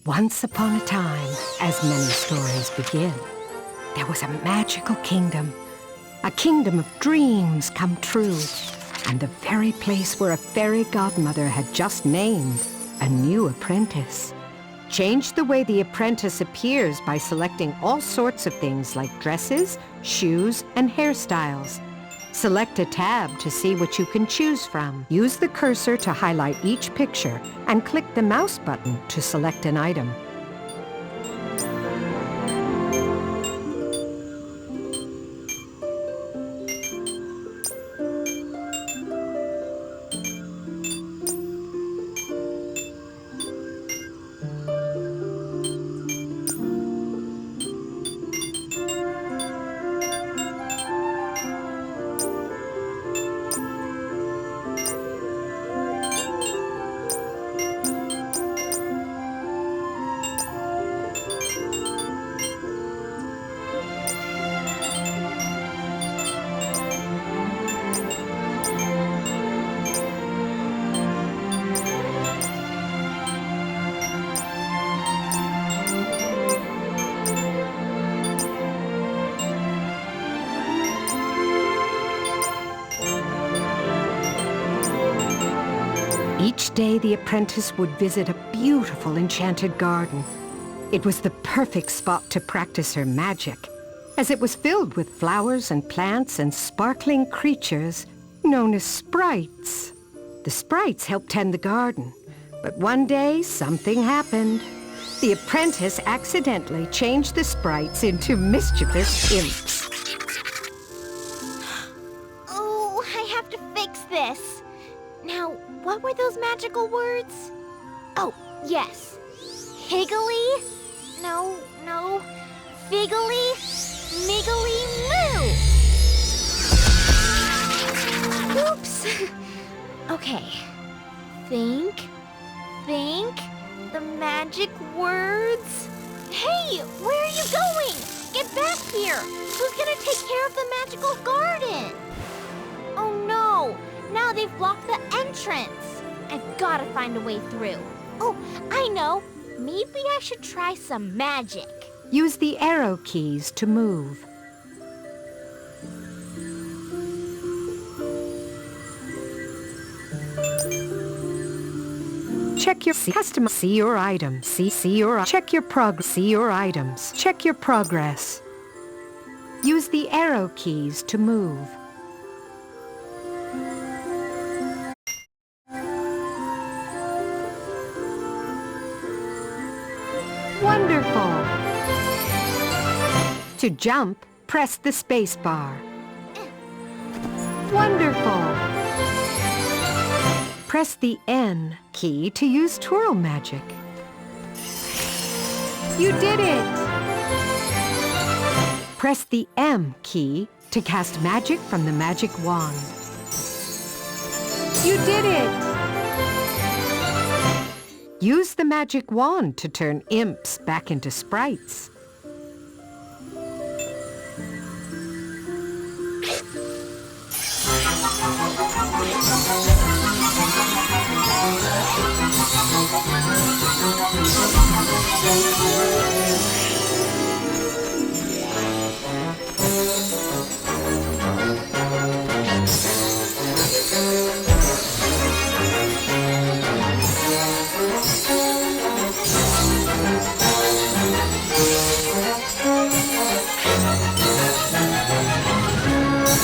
Once upon a time, as many stories begin, there was a magical kingdom. A kingdom of dreams come true. And the very place where a fairy godmother had just named a new apprentice. Change the way the apprentice appears by selecting all sorts of things like dresses, shoes, and hairstyles. Select a tab to see what you can choose from. Use the cursor to highlight each picture and click the mouse button to select an item. Each day, the apprentice would visit a beautiful enchanted garden. It was the perfect spot to practice her magic, as it was filled with flowers and plants and sparkling creatures known as sprites. The sprites helped tend the garden, but one day something happened. The apprentice accidentally changed the sprites into mischievous imps. Oh, I have to fix this. Now, what were those magical words? Oh, yes. Higgly? No. Figgly? Miggly moo! Oops. Okay. Think. The magic words. Hey, where are you going? Get back here. Who's gonna take care of the magical garden? Oh no. Now they've blocked the entrance. I've got to find a way through. Oh, I know. Maybe I should try some magic. Use the arrow keys to move. Check your custom. See your items. Check your progress. See your items. Check your progress. Use the arrow keys to move. Wonderful! To jump, press the space bar. Wonderful! Press the N key to use twirl magic. You did it! Press the M key to cast magic from the magic wand. You did it! Use the magic wand to turn imps back into sprites.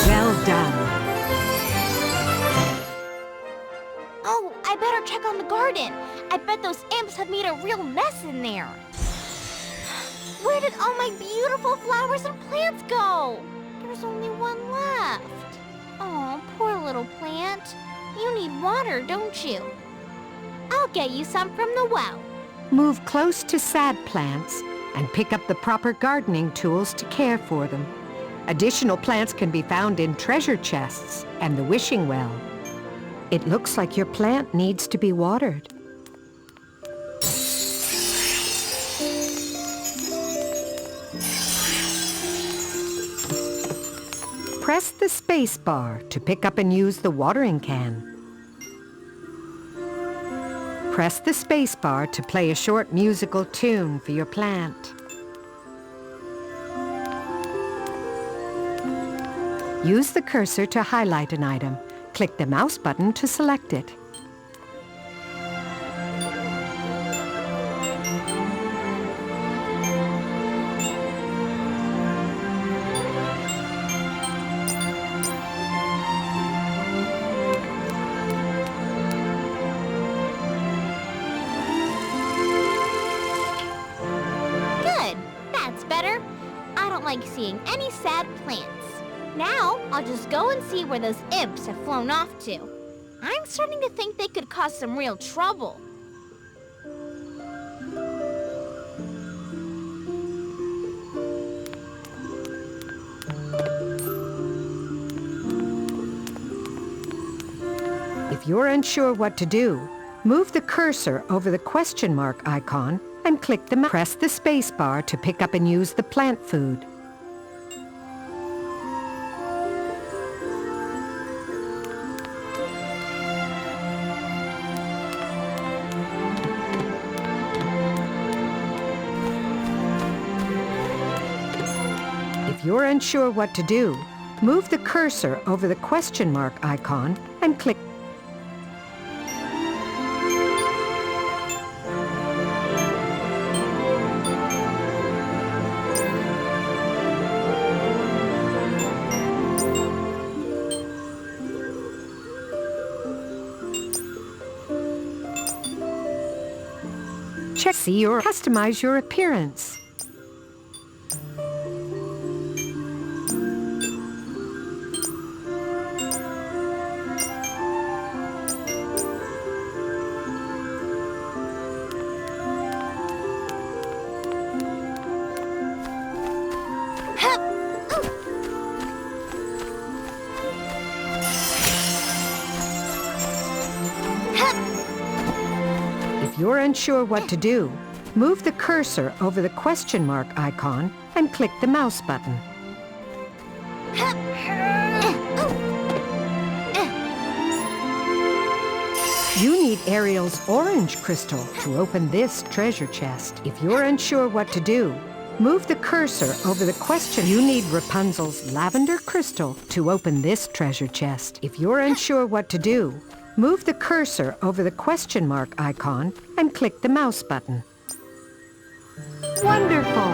Well done. Oh, I better check on the garden. I bet those imps have made a real mess in there. Where did all my beautiful flowers and plants go? There's only one left. Oh, poor little plant. You need water, don't you? I'll get you some from the well. Move close to sad plants and pick up the proper gardening tools to care for them. Additional plants can be found in treasure chests and the wishing well. It looks like your plant needs to be watered. Press the space bar to pick up and use the watering can. Press the spacebar to play a short musical tune for your plant. Use the cursor to highlight an item. Click the mouse button to select it. Good. That's better. I don't like seeing any sad plants. Now, I'll just go and see where those imps have flown off to. I'm starting to think they could cause some real trouble. If you're unsure what to do, move the cursor over the question mark icon and click the mouse. Press the spacebar to pick up and use the plant food. If you're unsure what to do, move the cursor over the question mark icon and click. Check, see, or customize your appearance. If you're unsure what to do, move the cursor over the question mark icon and click the mouse button. You need Ariel's orange crystal to open this treasure chest. If you're unsure what to do, move the cursor over the question. You need Rapunzel's lavender crystal to open this treasure chest. If you're unsure what to do, move the cursor over the question mark icon and click the mouse button. Wonderful!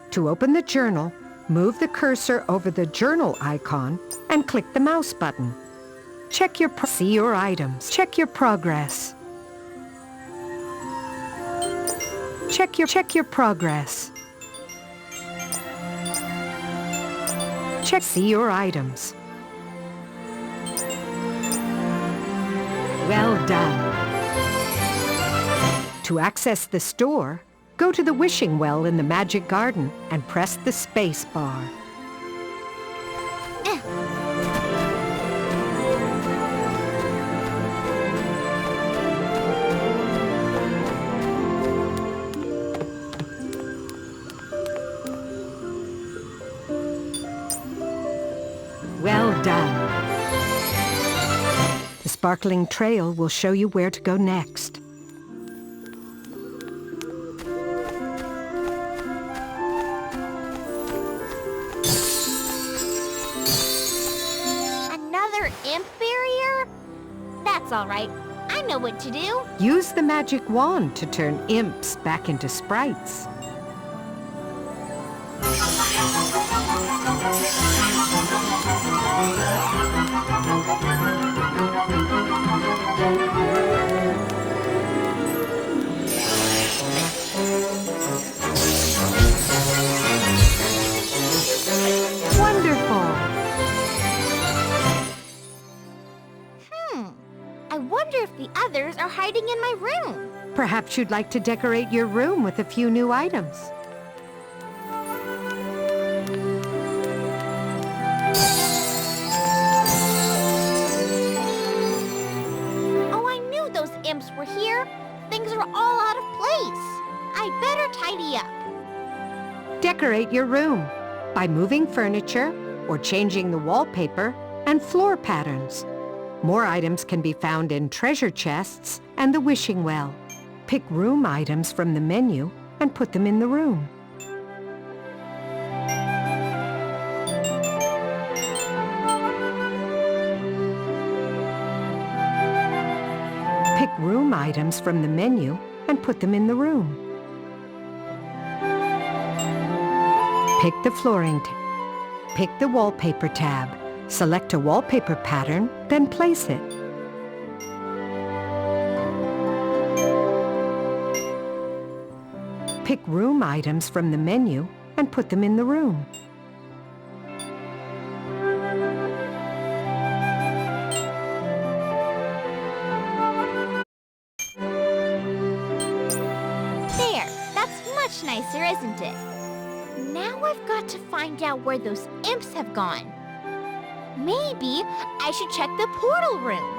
To open the journal, move the cursor over the journal icon and click the mouse button. Check your see your items. Check your progress. Check your progress. See your items. Well done. To access the store, go to the wishing well in the magic garden and press the space bar. Well done. The sparkling trail will show you where to go next. Another imp barrier? That's all right. I know what to do. Use the magic wand to turn imps back into sprites. I wonder if the others are hiding in my room. Perhaps you'd like to decorate your room with a few new items. Oh, I knew those imps were here. Things are all out of place. I better tidy up. Decorate your room by moving furniture or changing the wallpaper and floor patterns. More items can be found in treasure chests and the wishing well. Pick room items from the menu and put them in the room. Pick room items from the menu and put them in the room. Pick the flooring tab. Pick the wallpaper tab. Select a wallpaper pattern, then place it. Pick room items from the menu and put them in the room. There, that's much nicer, isn't it? Now I've got to find out where those imps have gone. Maybe I should check the portal room.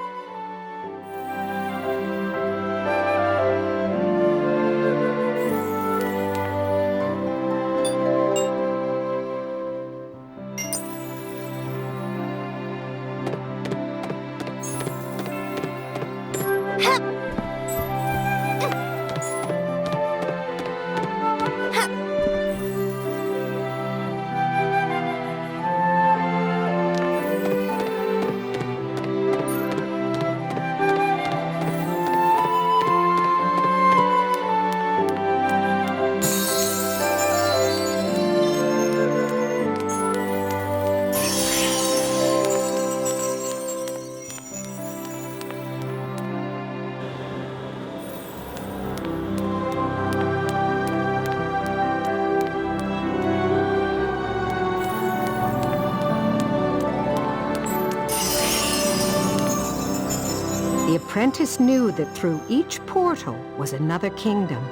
The apprentice knew that through each portal was another kingdom.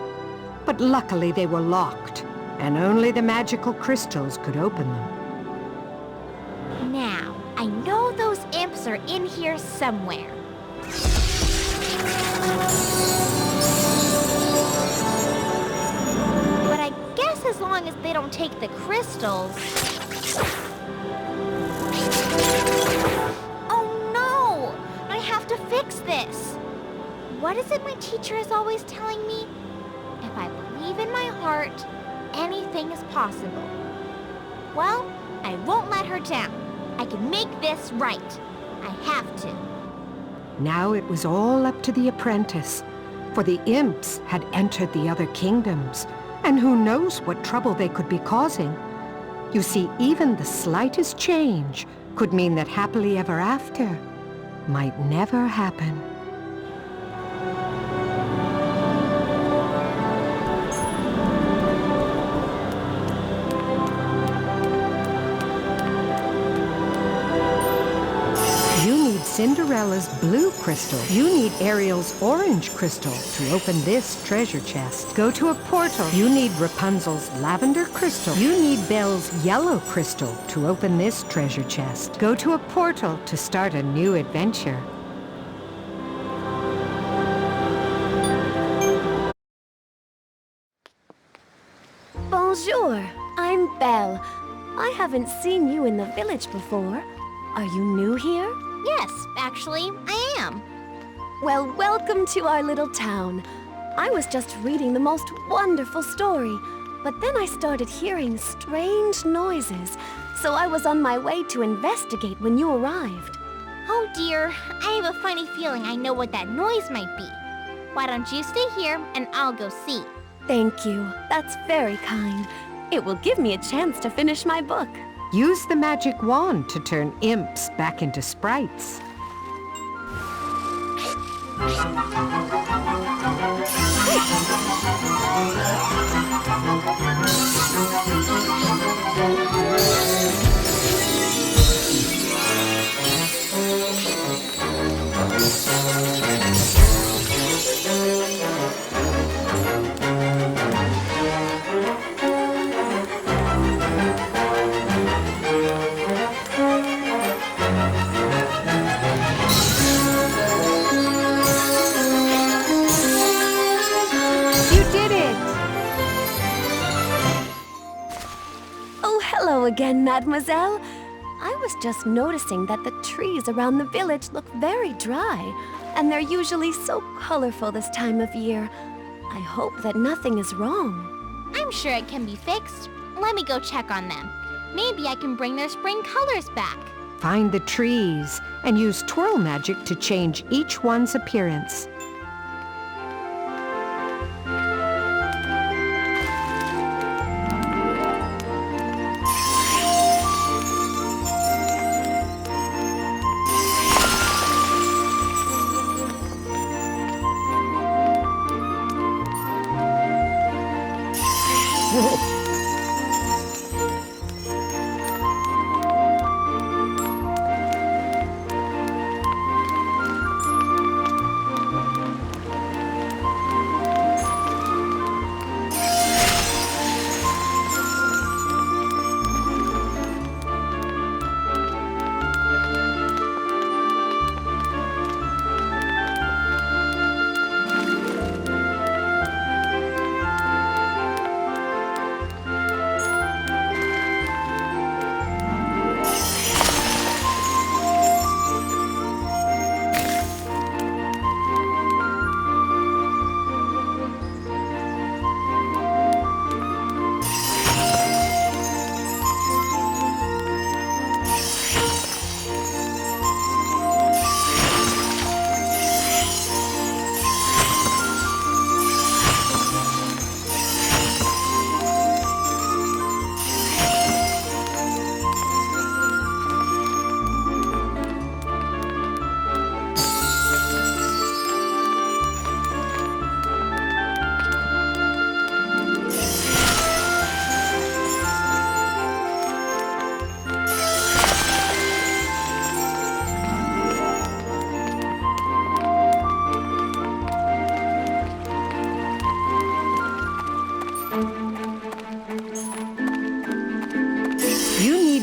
But luckily they were locked, and only the magical crystals could open them. Now, I know those imps are in here somewhere. But I guess as long as they don't take the crystals... Oh no! I have to fix this. What is it my teacher is always telling me? If I believe in my heart, anything is possible. Well, I won't let her down. I can make this right. I have to. Now it was all up to the apprentice, for the imps had entered the other kingdoms, and who knows what trouble they could be causing. You see, even the slightest change could mean that happily ever after might never happen. Cinderella's blue crystal. You need Ariel's orange crystal to open this treasure chest. Go to a portal. You need Rapunzel's lavender crystal. You need Belle's yellow crystal to open this treasure chest. Go to a portal to start a new adventure. Bonjour, I'm Belle. I haven't seen you in the village before. Are you new here? Yes, actually, I am. Well, welcome to our little town. I was just reading the most wonderful story, but then I started hearing strange noises, so I was on my way to investigate when you arrived. Oh dear, I have a funny feeling I know what that noise might be. Why don't you stay here and I'll go see? Thank you. That's very kind. It will give me a chance to finish my book. Use the magic wand to turn imps back into sprites. Hello again, mademoiselle. I was just noticing that the trees around the village look very dry, and they're usually so colorful this time of year. I hope that nothing is wrong. I'm sure it can be fixed. Let me go check on them. Maybe I can bring their spring colors back. Find the trees and use twirl magic to change each one's appearance.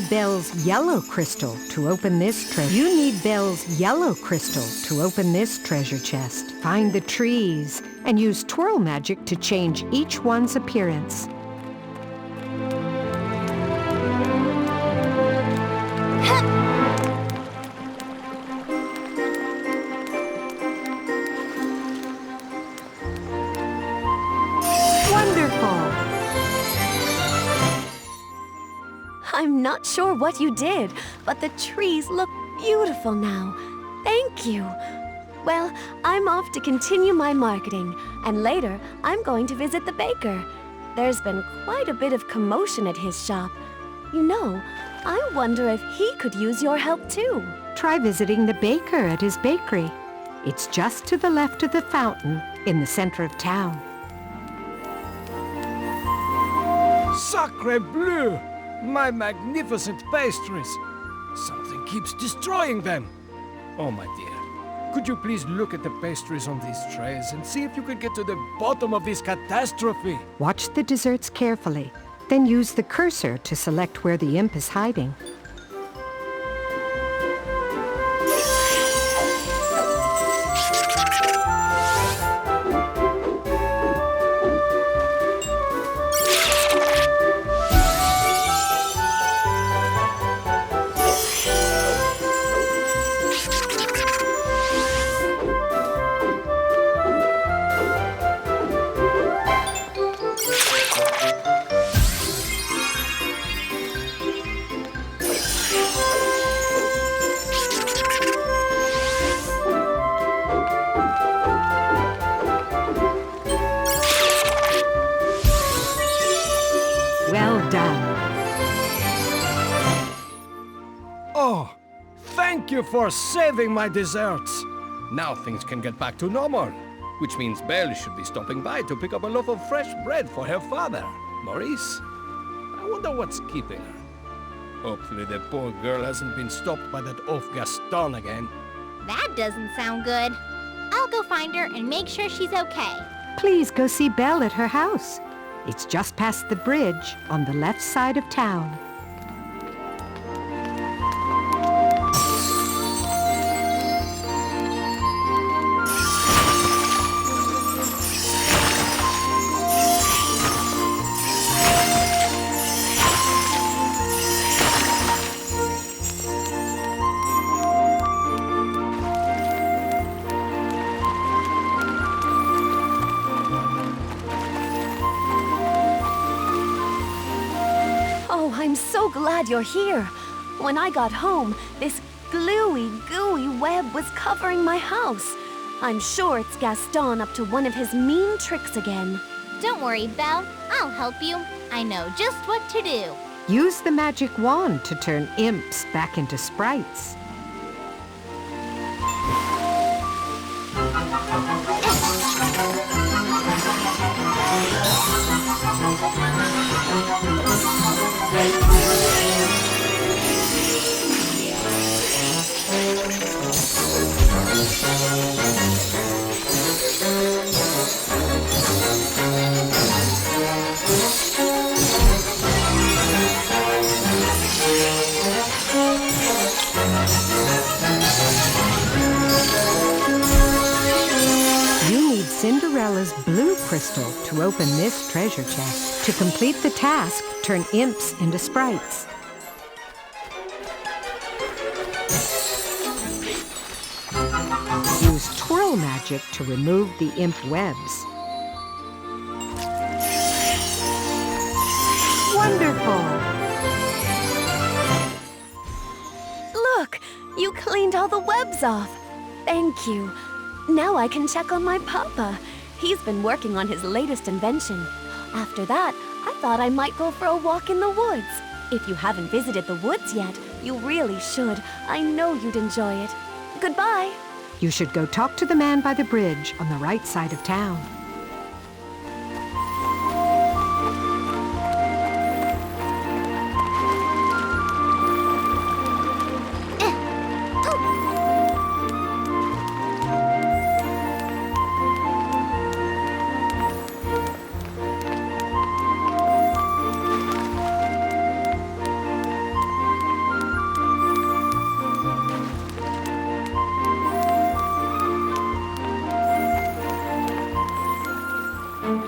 Belle's yellow crystal to open this treasure. You need Belle's yellow crystal to open this treasure chest. Find the trees and use twirl magic to change each one's appearance. I'm not sure what you did, but the trees look beautiful now. Thank you. Well, I'm off to continue my marketing, and later I'm going to visit the baker. There's been quite a bit of commotion at his shop. You know, I wonder if he could use your help too. Try visiting the baker at his bakery. It's just to the left of the fountain in the center of town. Sacre bleu! My magnificent pastries! Something keeps destroying them! Oh, my dear, could you please look at the pastries on these trays and see if you could get to the bottom of this catastrophe? Watch the desserts carefully, then use the cursor to select where the imp is hiding. Well done. Oh, thank you for saving my desserts. Now things can get back to normal, which means Belle should be stopping by to pick up a loaf of fresh bread for her father, Maurice. I wonder what's keeping her. Hopefully the poor girl hasn't been stopped by that oaf Gaston again. That doesn't sound good. I'll go find her and make sure she's okay. Please go see Belle at her house. It's just past the bridge on the left side of town. I'm so glad you're here. When I got home, this gluey, gooey web was covering my house. I'm sure it's Gaston up to one of his mean tricks again. Don't worry, Belle. I'll help you. I know just what to do. Use the magic wand to turn imps back into sprites. Cinderella's blue crystal to open this treasure chest. To complete the task, turn imps into sprites. Use twirl magic to remove the imp webs. Wonderful! Look, you cleaned all the webs off. Thank you. Now I can check on my papa. He's been working on his latest invention. After that, I thought I might go for a walk in the woods. If you haven't visited the woods yet, you really should. I know you'd enjoy it. Goodbye. You should go talk to the man by the bridge on the right side of town.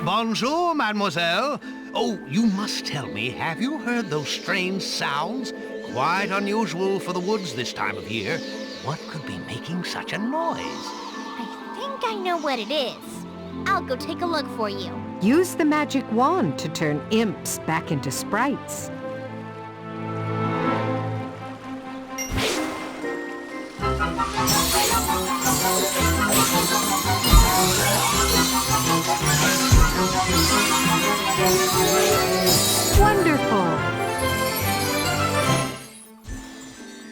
Bonjour, mademoiselle. Oh, you must tell me, have you heard those strange sounds? Quite unusual for the woods this time of year. What could be making such a noise? I think I know what it is. I'll go take a look for you. Use the magic wand to turn imps back into sprites. Wonderful!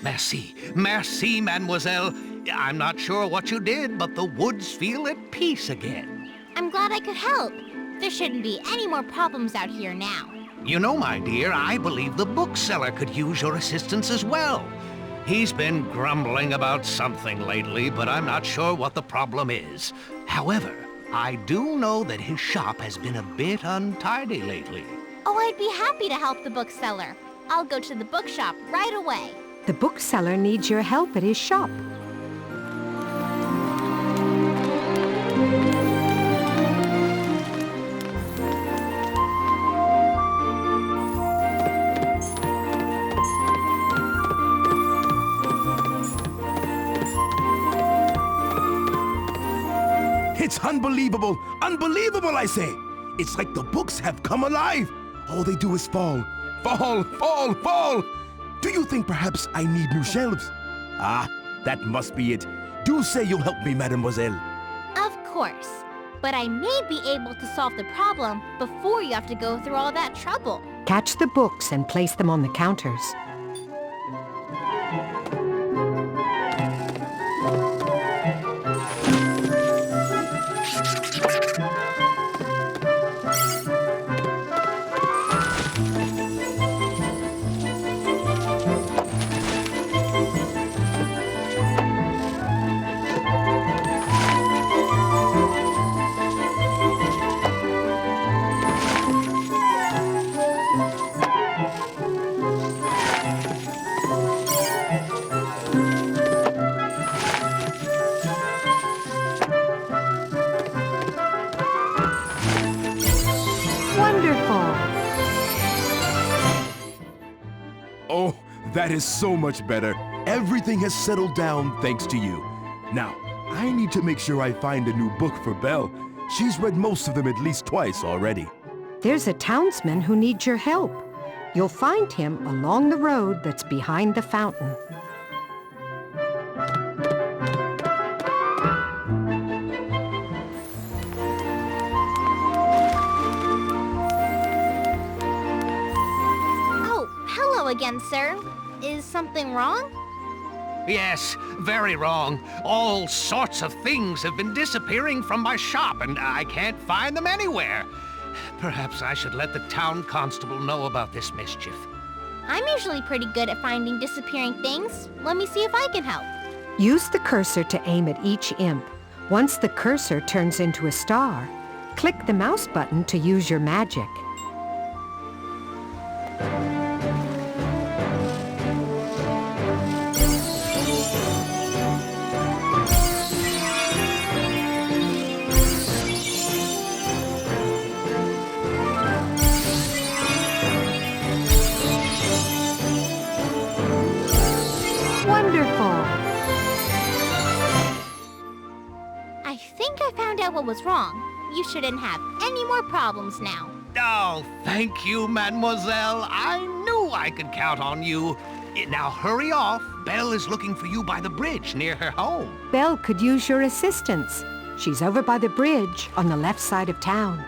Merci. Merci, mademoiselle. I'm not sure what you did, but the woods feel at peace again. I'm glad I could help. There shouldn't be any more problems out here now. You know, my dear, I believe the bookseller could use your assistance as well. He's been grumbling about something lately, but I'm not sure what the problem is. However, I do know that his shop has been a bit untidy lately. Oh, I'd be happy to help the bookseller. I'll go to the bookshop right away. The bookseller needs your help at his shop. It's unbelievable! Unbelievable, I say! It's like the books have come alive! All they do is fall. Fall, fall, fall! Do you think perhaps I need new shelves? Ah, that must be it. Do say you'll help me, mademoiselle. Of course. But I may be able to solve the problem before you have to go through all that trouble. Catch the books and place them on the counters. Oh, that is so much better. Everything has settled down thanks to you. Now, I need to make sure I find a new book for Belle. She's read most of them at least twice already. There's a townsman who needs your help. You'll find him along the road that's behind the fountain. Oh, hello again, sir. Is something wrong? Yes, very wrong. All sorts of things have been disappearing from my shop, and I can't find them anywhere. Perhaps I should let the town constable know about this mischief. I'm usually pretty good at finding disappearing things. Let me see if I can help. Use the cursor to aim at each imp. Once the cursor turns into a star, click the mouse button to use your magic. I think I found out what was wrong. You shouldn't have any more problems now. Oh, thank you, mademoiselle. I knew I could count on you. Now hurry off. Belle is looking for you by the bridge near her home. Belle could use your assistance. She's over by the bridge on the left side of town.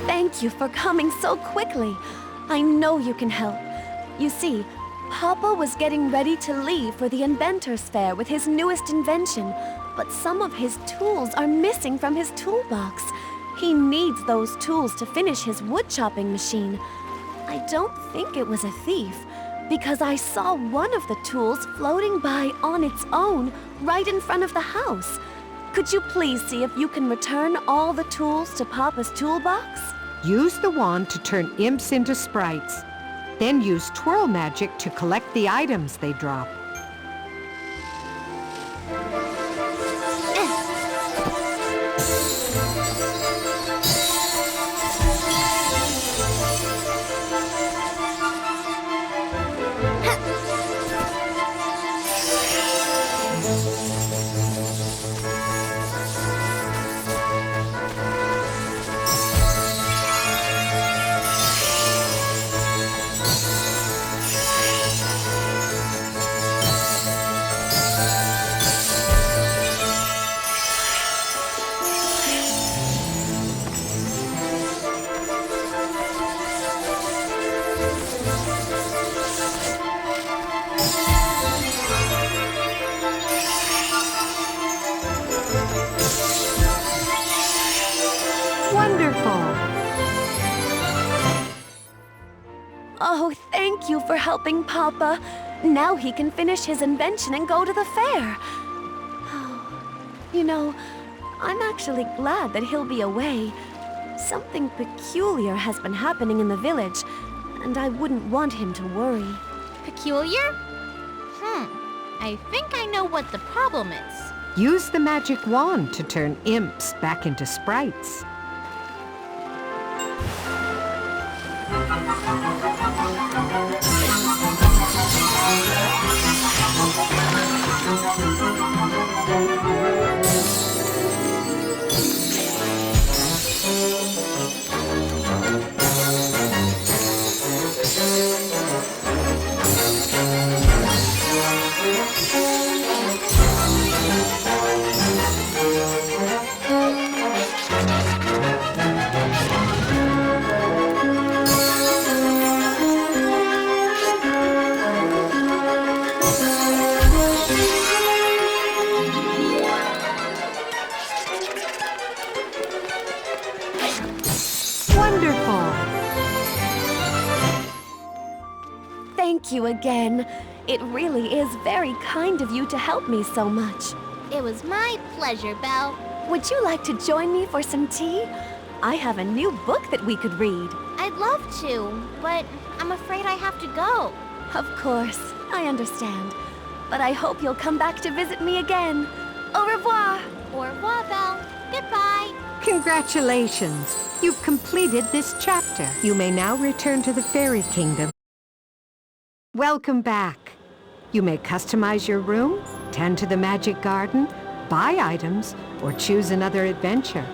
Thank you for coming so quickly. I know you can help. You see, Papa was getting ready to leave for the Inventor's Fair with his newest invention, but some of his tools are missing from his toolbox. He needs those tools to finish his wood chopping machine. I don't think it was a thief, because I saw one of the tools floating by on its own right in front of the house. Could you please see if you can return all the tools to Papa's toolbox? Use the wand to turn imps into sprites. Then use twirl magic to collect the items they drop. Oh, thank you for helping Papa. Now he can finish his invention and go to the fair. You know, I'm actually glad that he'll be away. Something peculiar has been happening in the village, and I wouldn't want him to worry. Peculiar? I think I know what the problem is. Use the magic wand to turn imps back into sprites. Thank you again. It really is very kind of you to help me so much. It was my pleasure, Belle. Would you like to join me for some tea? I have a new book that we could read. I'd love to, but I'm afraid I have to go. Of course, I understand. But I hope you'll come back to visit me again. Au revoir! Au revoir, Belle. Goodbye. Congratulations! You've completed this chapter. You may now return to the Fairy Kingdom. Welcome back. You may customize your room, tend to the magic garden, buy items, or choose another adventure.